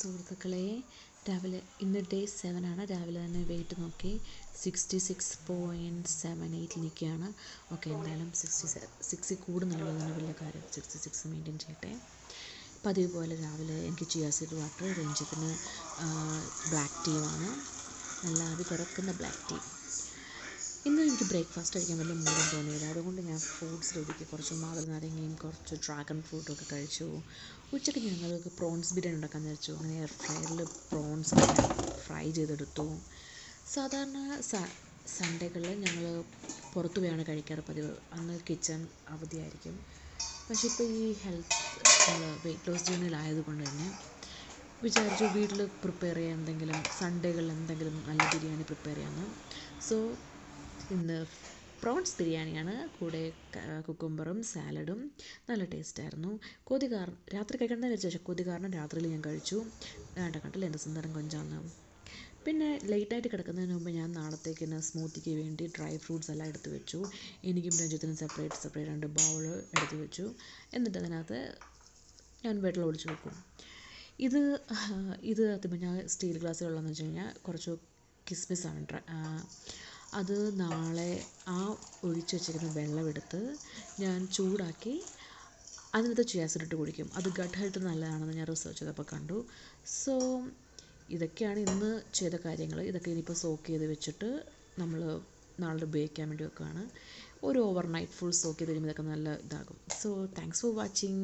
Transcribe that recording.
സുഹൃത്തുക്കളെ, രാവിലെ ഇന്ന് ഡേ 7 ആണ്. രാവിലെ തന്നെ വെയിറ്റ് നോക്കി 66.78 നിൽക്കുകയാണ്. ഓക്കെ, എന്തായാലും 60 കൂടുന്നുള്ളതാണ് വലിയ കാര്യം. 66 മെയിൻറ്റെയിൻ ചെയ്യട്ടെ. പതിവ് പോലെ രാവിലെ എനിക്ക് ചിയ സീഡ് വാട്ടർ, രഞ്ജിത്തിന് ബ്ലാക്ക് ടീയാണ്, നല്ല ആവി പറക്കുന്ന ബ്ലാക്ക് ടീ. ഇന്ന് എനിക്ക് ബ്രേക്ക്ഫാസ്റ്റ് കഴിക്കാൻ വലിയ മൂഡും തോന്നിയില്ല. അതുകൊണ്ട് ഞാൻ ഫ്രൂട്ട്സ് ഒതുക്കി കുറച്ച് മാതള നാരങ്ങയും കുറച്ച് ഡ്രാഗൺ ഫ്രൂട്ടും ഒക്കെ കഴിച്ചു. ഉച്ചയ്ക്ക് ഞങ്ങൾക്ക് പ്രോൺസ് ബിരിയാണി ഉണ്ടാക്കാമെന്ന് വെച്ചു. അങ്ങനെ എയർ ഫ്രയറിൽ പ്രോൺസ് ഫ്രൈ ചെയ്തെടുത്തു. സാധാരണ സൺഡേകളിൽ ഞങ്ങൾ പുറത്തു പോയാണ് കഴിക്കാറ് പതിവ്. അന്ന് കിച്ചൺ അവധിയായിരിക്കും. പക്ഷേ ഇപ്പോൾ ഈ വെയിറ്റ് ലോസ് ജേർണിയിലായതുകൊണ്ട് തന്നെ വിചാരിച്ചു വീട്ടിൽ പ്രിപ്പയർ ചെയ്യാൻ എന്തെങ്കിലും, സൺഡേകളിൽ എന്തെങ്കിലും നല്ല ബിരിയാണി പ്രിപ്പയർ ചെയ്യാമെന്ന്. സോ ഇന്ന് പ്രോൺസ് ബിരിയാണിയാണ്, കൂടെ കുക്കുംബറും സാലഡും. നല്ല ടേസ്റ്റായിരുന്നു. രാത്രി കഴിക്കണമെന്ന് വിചാരിച്ചു, കൊതി കാരണം രാത്രിയിൽ ഞാൻ കഴിച്ചു. കണ്ടില്ല എൻ്റെ സുന്ദരം കൊഞ്ചാന്ന്. പിന്നെ ലേറ്റായിട്ട് കിടക്കുന്നതിന് മുമ്പ് ഞാൻ നാളത്തേക്ക് സ്മൂത്തിക്ക് വേണ്ടി ഡ്രൈ ഫ്രൂട്ട്സ് എല്ലാം എടുത്ത് വെച്ചു. എനിക്കും രഞ്ജിത്തിനും സെപ്പറേറ്റ് 2 ബൗൾ എടുത്ത് വെച്ചു. എന്നിട്ട് അതിനകത്ത് ഞാൻ വെള്ളം ഒഴിച്ച് വെക്കും. ഇത് ഞാൻ സ്റ്റീൽ ഗ്ലാസ്സിലുള്ളതെന്ന് വെച്ച് കഴിഞ്ഞാൽ കുറച്ച് കിസ്മിസാണ്. അത് നാളെ ആ ഒഴിച്ച് വെച്ചിരിക്കുന്ന വെള്ളമെടുത്ത് ഞാൻ ചൂടാക്കി അതിനകത്ത് ചിയ സീഡ് ഇട്ട് കുടിക്കും. അത് ഗട്ട് ഹെൽത്ത് നല്ലതാണെന്ന് ഞാൻ റിസർച്ച് ചെയ്തപ്പോൾ കണ്ടു. സോ ഇതൊക്കെയാണ് ഇന്ന് ചെയ്ത കാര്യങ്ങൾ. ഇതൊക്കെ ഇനിയിപ്പോൾ സോക്ക് ചെയ്ത് വെച്ചിട്ട് നമ്മൾ നാളെ ഉപയോഗിക്കാൻ വേണ്ടി വെക്കുകയാണ്. ഒരു ഓവർ നൈറ്റ് ഫുൾ സോക്ക് ചെയ്ത് കഴിയുമ്പോൾ ഇതൊക്കെ നല്ല ഇതാകും. So thanks for watching.